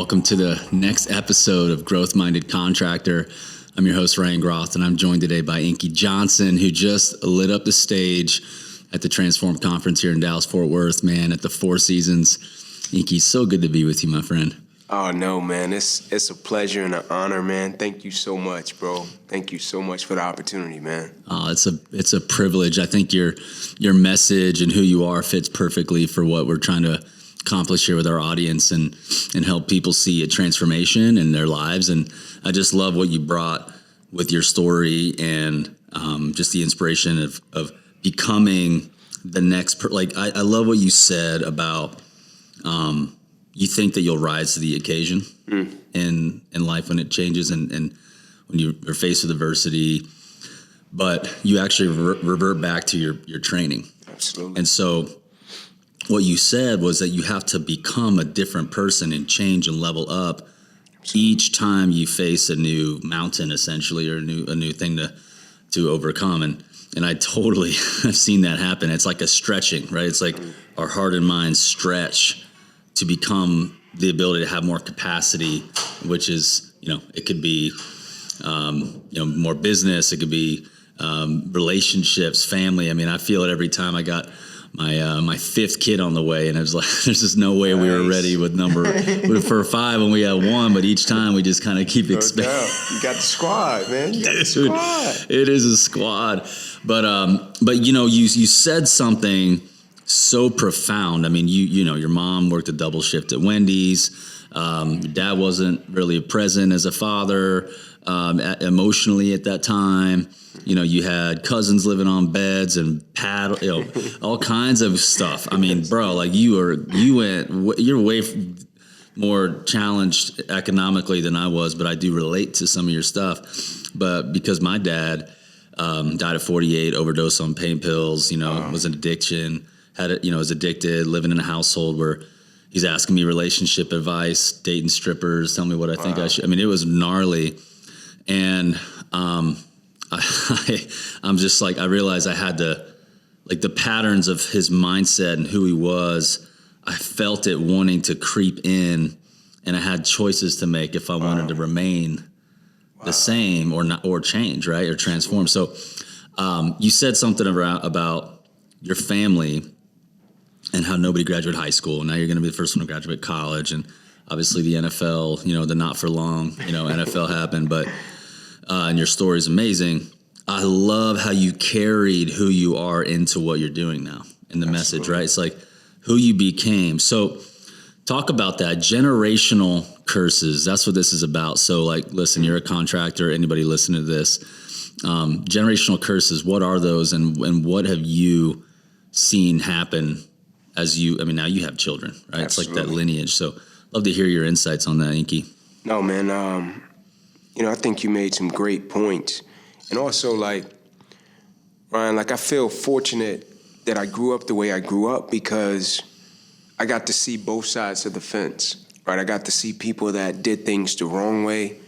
welcome to the next episode of Growth Minded Contractor. I'm your host, Ryan Groth, and I'm joined today by Inky Johnson, who just lit up the stage at the Transform Conference here in Dallas-Fort Worth, man, at the Four Seasons. Inky, so good to be with you, my friend. Oh, no, man. It's a pleasure and an honor, man. Thank you so much, bro. Thank you so much for the opportunity, man. It's a privilege. I think your message and who you are fits perfectly for what we're trying to accomplish here with our audience and help people see a transformation in their lives. And I just love what you brought with your story and just the inspiration of becoming the next I love what you said about you think that you'll rise to the occasion in life when it changes and when you are faced with adversity, but you actually revert back to your training. Absolutely. And so what you said was that you have to become a different person and change and level up each time you face a new mountain, essentially, or a new thing to overcome. And I totally have seen that happen. It's like a stretching, right? It's like our heart and mind stretch to become the ability to have more capacity, which is, it could be, more business. It could be relationships, family. I mean, I feel it every time I got my fifth kid on the way, and it was like, there's just no way we were ready with for 5 when we had 1, but each time we just kind of keep expanding. You got the squad, man. You got the squad. It is a squad. But you said something so profound. I mean, your mom worked a double shift at Wendy's. Your dad wasn't really present as a father emotionally at that time. You had cousins living on beds and all kinds of stuff. I mean, bro, like you're way more challenged economically than I was, but I do relate to some of your stuff. But because my dad died at 48, overdosed on pain pills, was an addiction, was addicted, living in a household where he's asking me relationship advice, dating strippers, tell me what I think I should. I mean, it was gnarly. And I'm just like, I realized I had the patterns of his mindset and who he was. I felt it wanting to creep in, and I had choices to make if I wanted to remain the same or not, or change, right, or transform. So you said something about your family and how nobody graduated high school. Now you're going to be the first one to graduate college, and obviously the NFL, the not for long, NFL happened, but and your story is amazing. I love how you carried who you are into what you're doing now in the message, right? It's like who you became. So talk about that. Generational curses. That's what this is about. So listen, you're a contractor. Anybody listening to this, generational curses, what are those? And what have you seen happen now you have children, right? Absolutely. It's like that lineage. So love to hear your insights on that, Inky. No, man. I think you made some great points. And also, Ryan, I feel fortunate that I grew up the way I grew up because I got to see both sides of the fence, right? I got to see people that did things the wrong way,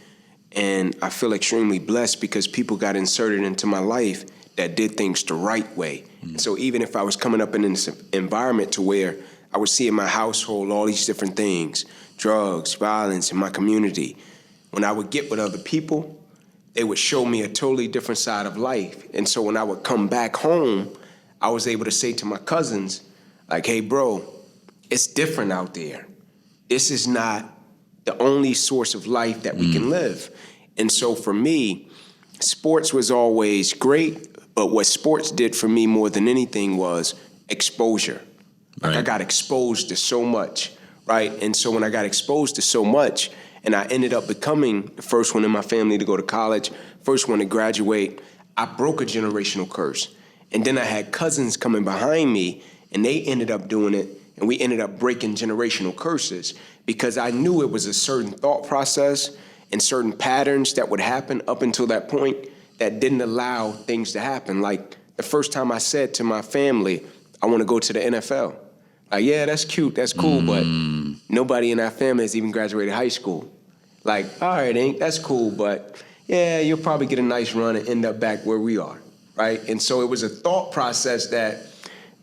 and I feel extremely blessed because people got inserted into my life that did things the right way. Mm-hmm. So even if I was coming up in this environment to where I would see in my household all these different things, drugs, violence in my community, when I would get with other people, they would show me a totally different side of life. And so when I would come back home, I was able to say to my cousins, like, hey, bro, it's different out there. This is not the only source of life that we can live. And so for me, sports was always great, but what sports did for me more than anything was exposure. Right. I got exposed to so much, right? And so when I got exposed to so much, and I ended up becoming the first one in my family to go to college, first one to graduate, I broke a generational curse. And then I had cousins coming behind me, and they ended up doing it, and we ended up breaking generational curses because I knew it was a certain thought process and certain patterns that would happen up until that point that didn't allow things to happen. Like the first time I said to my family, I want to go to the NFL. Like, yeah, that's cute, that's cool, but nobody in our family has even graduated high school. Like, all right, Ink, that's cool, but yeah, you'll probably get a nice run and end up back where we are, right? And so it was a thought process that,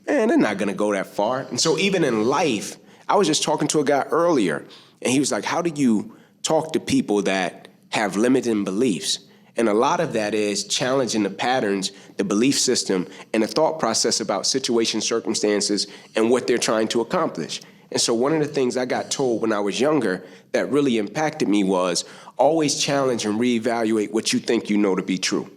man, they're not gonna go that far. And so even in life, I was just talking to a guy earlier, And he was like, how do you talk to people that have limiting beliefs? And a lot of that is challenging the patterns, the belief system, and the thought process about situations, circumstances, and what they're trying to accomplish. And so one of the things I got told when I was younger that really impacted me was always challenge and reevaluate what you think you know to be true.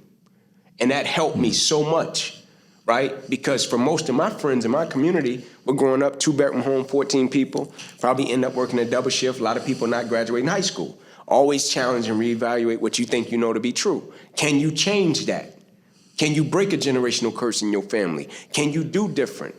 And that helped me so much, right? Because for most of my friends in my community, we're growing up, 2-bedroom home, 14 people, probably end up working a double shift, a lot of people not graduating high school. Always challenge and reevaluate what you think you know to be true. Can you change that? Can you break a generational curse in your family? Can you do different?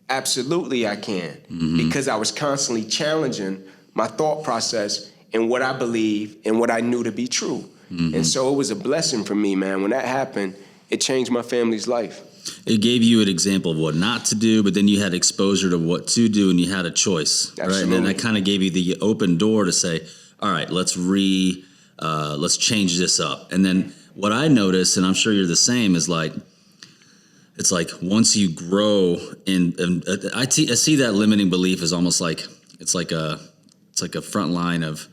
Absolutely I can, because I was constantly challenging my thought process and what I believe and what I knew to be true. And so it was a blessing for me, man. When that happened, it changed my family's life. It gave you an example of what not to do, but then you had exposure to what to do, and you had a choice, Absolutely. right? And then that kind of gave you the open door to say, all right, let's change this up. And then what I noticed, and I'm sure you're the same, is like, it's like once you grow I see that limiting belief as almost like it's like a front line of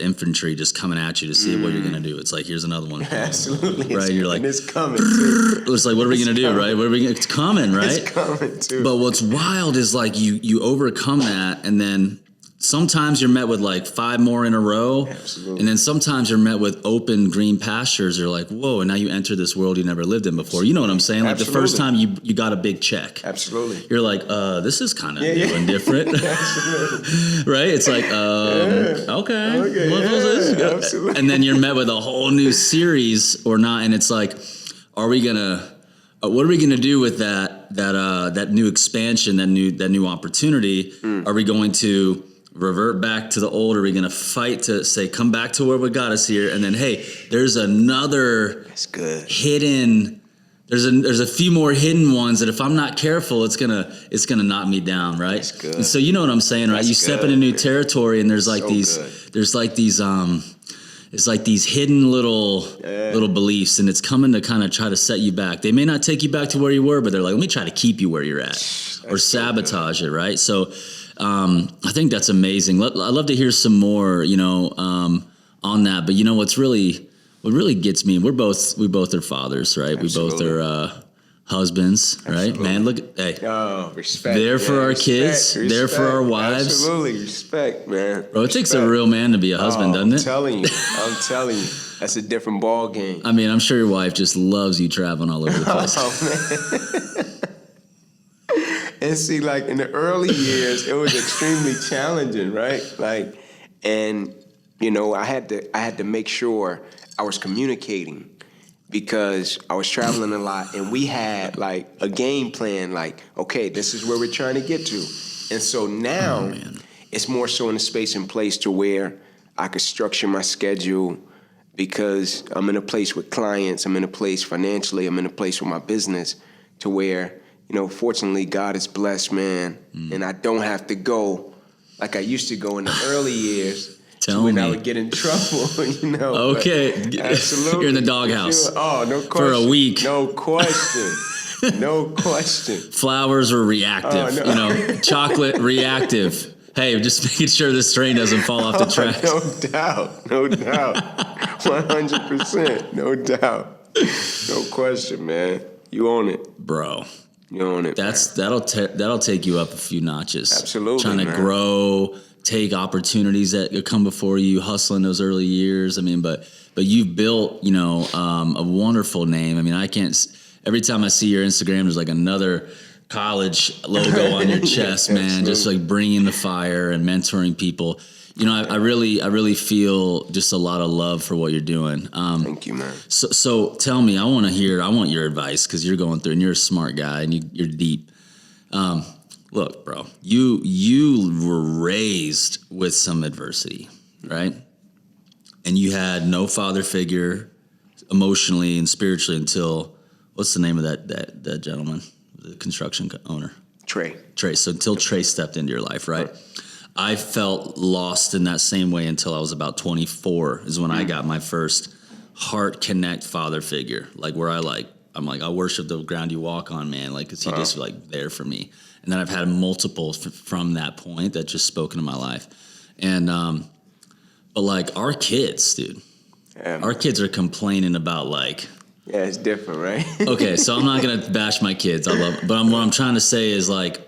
infantry just coming at you to see what you're gonna do. It's like, here's another one. Absolutely. Right? You're like, and it's coming too. It's like, what are we gonna do, right? It's coming, right? It's coming too. But what's wild is like you overcome that, and then sometimes you're met with like 5 more in a row. Absolutely. And then sometimes you're met with open green pastures. You're like, whoa, and now you enter this world you never lived in before. You know what I'm saying? Like Absolutely. the first time you got a big check. Absolutely. You're like, this is kind of new and different. Absolutely. Right? It's like, okay. What was this? Absolutely. And then you're met with a whole new series or not. And it's like, what are we gonna do with that new expansion, that new opportunity? Are we going to revert back to the old? Are we going to fight to say, come back to where we got us here? And then, hey, there's another That's good. hidden. There's a few more hidden ones that if I'm not careful, it's gonna knock me down, right? That's good. And so you know what I'm saying, right? That's You step good, into new man. territory, and there's like So these, good. it's like these hidden little beliefs, and it's coming to kind of try to set you back. They may not take you back to where you were, but they're like, let me try to keep you where you're at, or sabotage it, right? So I think that's amazing. I'd love to hear some more, on that. But what really gets me, we both are fathers, right? Absolutely. We both are husbands, right? Absolutely. Man, look, hey, Oh, respect. there for our kids, there for our wives. Absolutely, respect, man. Bro, it takes a real man to be a husband, doesn't it? I'm telling you, that's a different ball game. I mean, I'm sure your wife just loves you traveling all over the place. Oh, man. And see, like in the early years, it was extremely challenging, right? Like, and I had to make sure I was communicating because I was traveling a lot, and we had like a game plan. Like, okay, this is where we're trying to get to, and so now it's more so in a space and place to where I could structure my schedule because I'm in a place with clients, I'm in a place financially, I'm in a place with my business to where. Fortunately, God is blessed, man, and I don't have to go like I used to go in the early years. Tell me. I would get in trouble, Okay, absolutely. you're in the doghouse. Oh, no question. For a week. No question. No question. Flowers are reactive, Oh, no. Chocolate reactive. Hey, just making sure this train doesn't fall off the tracks. No doubt. 100%. No doubt. No question, man. You own it. Bro. You own it. That'll take you up a few notches. Absolutely, Trying to man. grow, take opportunities that come before you, hustling those early years. I mean, but you've built, a wonderful name. I mean, every time I see your Instagram, there's like another college logo on your chest, man. Absolutely. Just like bringing the fire and mentoring people. I really feel just a lot of love for what you're doing. Thank you, man. So tell me, I want your advice because you're going through and you're a smart guy and you're deep. Look, bro, you were raised with some adversity, right? And you had no father figure emotionally and spiritually until, what's the name of that gentleman, the construction owner? Trey. So until Trey stepped into your life, right? I felt lost in that same way until I was about 24 is when I got my first heart connect father figure, like where I worship the ground you walk on, man, like, cause he just like there for me. And then I've had multiple from that point that just spoke into my life. And but like our kids, dude, our kids are complaining about like. Yeah, it's different, right? Okay, so I'm not gonna bash my kids. I love, but what I'm trying to say is like,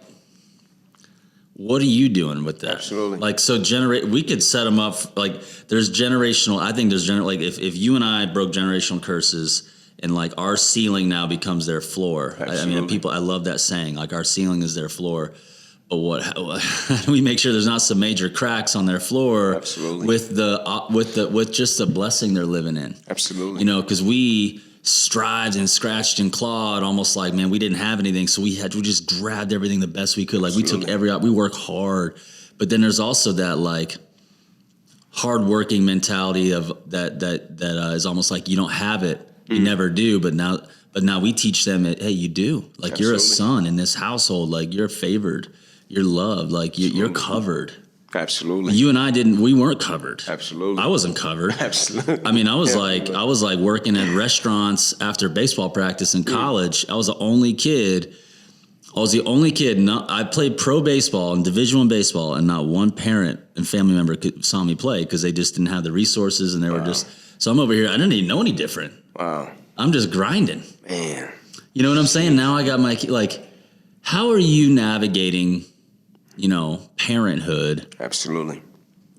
what are you doing with that? Absolutely. Like, so we could set them up. Like, there's generational. I think there's like if you and I broke generational curses, and like our ceiling now becomes their floor. I mean, I love that saying. Like, our ceiling is their floor. But how do we make sure there's not some major cracks on their floor? Absolutely. With just the blessing they're living in. Absolutely. You know, because we strived and scratched and clawed, almost like, man, we didn't have anything, so we just grabbed everything the best we could. Like, Absolutely. we took we work hard, but then there's also that like hardworking mentality of that is almost like you don't have it, you never do, but now we teach them, hey, you do. Like, Absolutely. You're a son in this household, like you're favored, you're loved, like you're covered. Absolutely. You and I we weren't covered. Absolutely. I wasn't covered. Absolutely. I mean, I was like working at restaurants after baseball practice in college. I was the only kid. I played pro baseball and Division I baseball, and not one parent and family member saw me play because they just didn't have the resources, and they were just. So I'm over here. I didn't even know any different. Wow. I'm just grinding. Man. You know what I'm saying? Now I got like, how are you navigating, parenthood? Absolutely.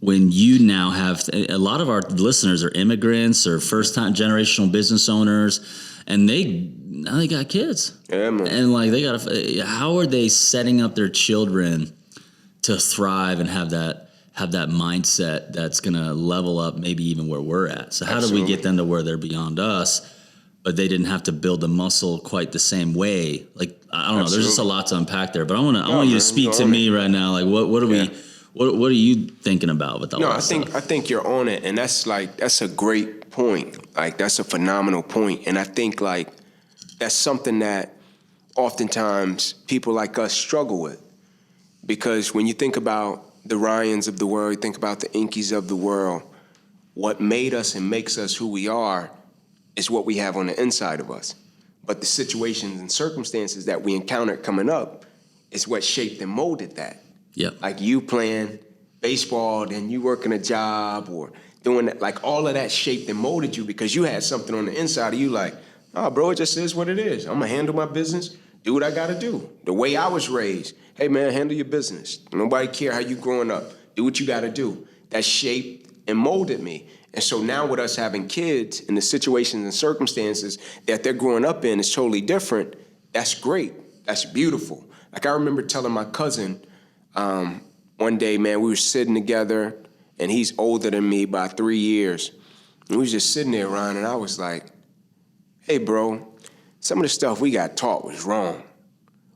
When you now have a lot of our listeners are immigrants or first-time generational business owners, and now they got kids. Yeah, man. And like how are they setting up their children to thrive and have that mindset that's going to level up maybe even where we're at? So how do we get them to where they're beyond us, but they didn't have to build the muscle quite the same way? Like, I don't know. There's just a lot to unpack there, but I want you to speak to me right now. Like, what are you thinking about with all that stuff? I think you're on it, and that's a great point. Like, that's a phenomenal point, and I think like that's something that oftentimes people like us struggle with, because when you think about the Ryans of the world, you think about the Inkys of the world, what made us and makes us who we are is what we have on the inside of us. But the situations and circumstances that we encountered coming up is what shaped and molded that. Yeah. Like you playing baseball, then you working a job or doing that, like all of that shaped and molded you because you had something on the inside of you like, oh, bro, it just is what it is. I'm going to handle my business, do what I got to do. The way I was raised, hey, man, handle your business. Nobody care how you growing up. Do what you got to do. That shaped and molded me. And so now with us having kids and the situations and circumstances that they're growing up in is totally different. That's great. That's beautiful. Like I remember telling my cousin one day, man, we were sitting together, and he's older than me by 3 years. And we was just sitting there, Ryan, and I was like, hey, bro, some of the stuff we got taught was wrong,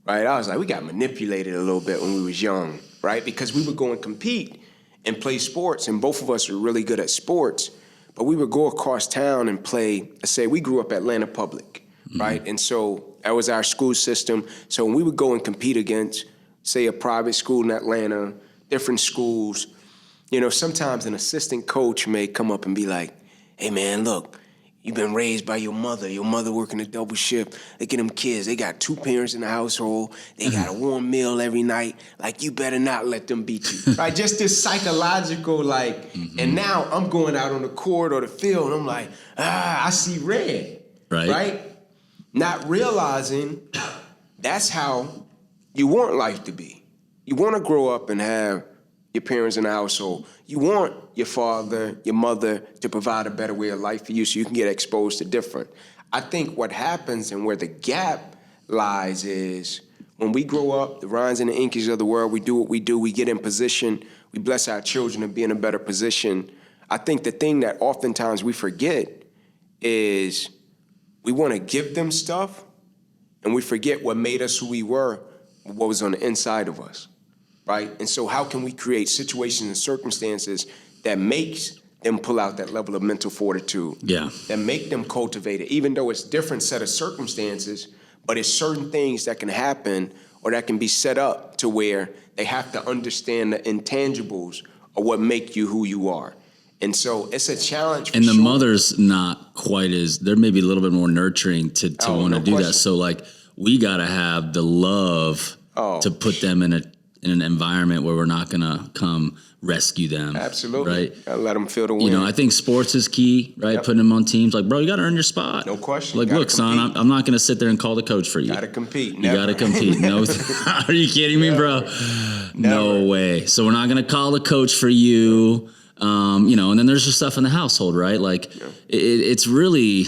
right? I was like, we got manipulated a little bit when we was young, right? Because we would go and compete and play sports, and both of us were really good at sports, but we would go across town and play, say we grew up at Atlanta Public, right? And so that was our school system. So when we would go and compete against, say, a private school in Atlanta, different schools, sometimes an assistant coach may come up and be like, hey, man, look, you've been raised by your mother working a double shift. Look at them kids. They got 2 parents in the household. They got a warm meal every night. Like, you better not let them beat you. Right? Just this psychological, and now I'm going out on the court or the field, and I'm like, I see red. Right? Not realizing that's how you want life to be. You want to grow up and have your parents in the household. You want your father, your mother to provide a better way of life for you so you can get exposed to different. I think what happens and where the gap lies is when we grow up, the Ryans and the Inkys of the world, we do what we do, we get in position, we bless our children to be in a better position. I think the thing that oftentimes we forget is we want to give them stuff and we forget what made us who we were, what was on the inside of us. Right? And so how can we create situations and circumstances that makes them pull out that level of mental fortitude? Yeah. That make them cultivate it, even though it's different set of circumstances, but it's certain things that can happen or that can be set up to where they have to understand the intangibles of what make you who you are. And so it's a challenge for And the sure. mother's not quite they're maybe a little bit more nurturing to want to do question. that. So like we got to have the love to put them in in an environment where we're not going to come rescue them. Absolutely. Right. Gotta let them feel the wind. You know, I think sports is key, right? Putting them on teams. Like, bro, you got to earn your spot. No question. Like, look, son, I'm not going to sit there and call the coach for you. Gotta compete. You got to compete. No, are you kidding me, bro? Never. No way. So we're not going to call the coach for you. You know, and then there's just stuff in the household, right? Like, it's really,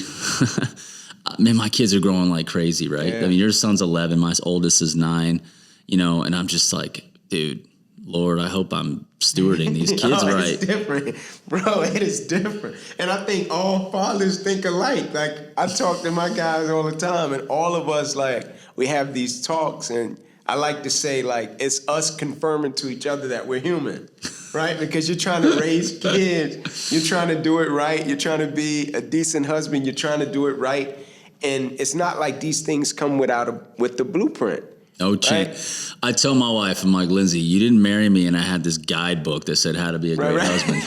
man, my kids are growing like crazy, right? Yeah. I mean, your son's 11, my oldest is 9, you know, and I'm just like, dude, Lord, I hope I'm stewarding these kids right. It's different, bro. It is different. And I think all fathers think alike. Like, I talk to my guys all the time, and all of us, like, we have these talks, and I like to say, like, it's us confirming to each other that we're human, right? Because you're trying to raise kids. You're trying to do it right. You're trying to be a decent husband. You're trying to do it right. And it's not like these things come with the blueprint. No chance. Right? I tell my wife, I'm like, Lindsay, you didn't marry me and I had this guidebook that said how to be a great husband.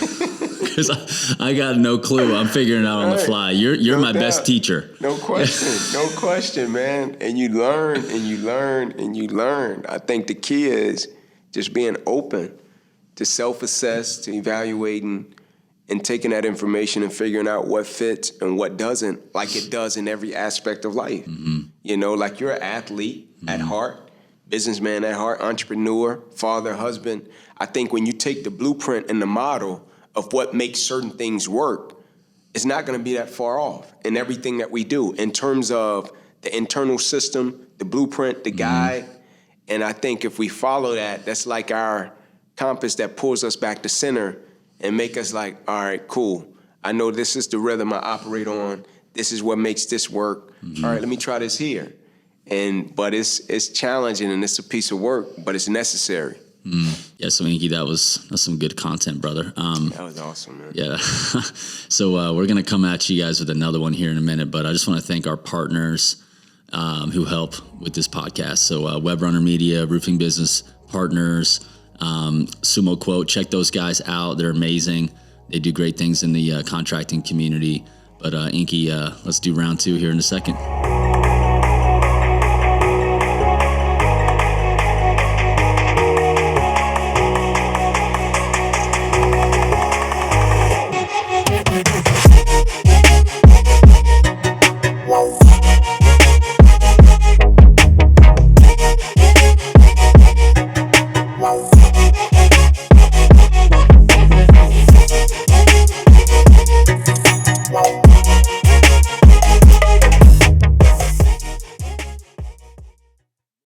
Because I got no clue. I'm figuring it out on the fly. You're my best teacher. No question. No question, man. And you learn and you learn and you learn. I think the key is just being open to self-assess, to evaluating, and taking that information and figuring out what fits and what doesn't, like it does in every aspect of life. Mm-hmm. You know, like you're an athlete at heart, businessman at heart, entrepreneur, father, husband. I think when you take the blueprint and the model of what makes certain things work, it's not going to be that far off in everything that we do in terms of the internal system, the blueprint, the guide. And I think if we follow that, that's like our compass that pulls us back to center and make us like, all right, cool. I know this is the rhythm I operate on. This is what makes this work. All right, let me try this here. But it's challenging and it's a piece of work, but it's necessary. Yeah, so Inky, that's some good content, brother. That was awesome, man. Yeah. So we're going to come at you guys with another one here in a minute, but I just want to thank our partners who help with this podcast. So Web Runner Media, Roofing Business Partners, Sumo Quote, check those guys out. They're amazing. They do great things in the contracting community. But Inky, let's do round 2 here in a second.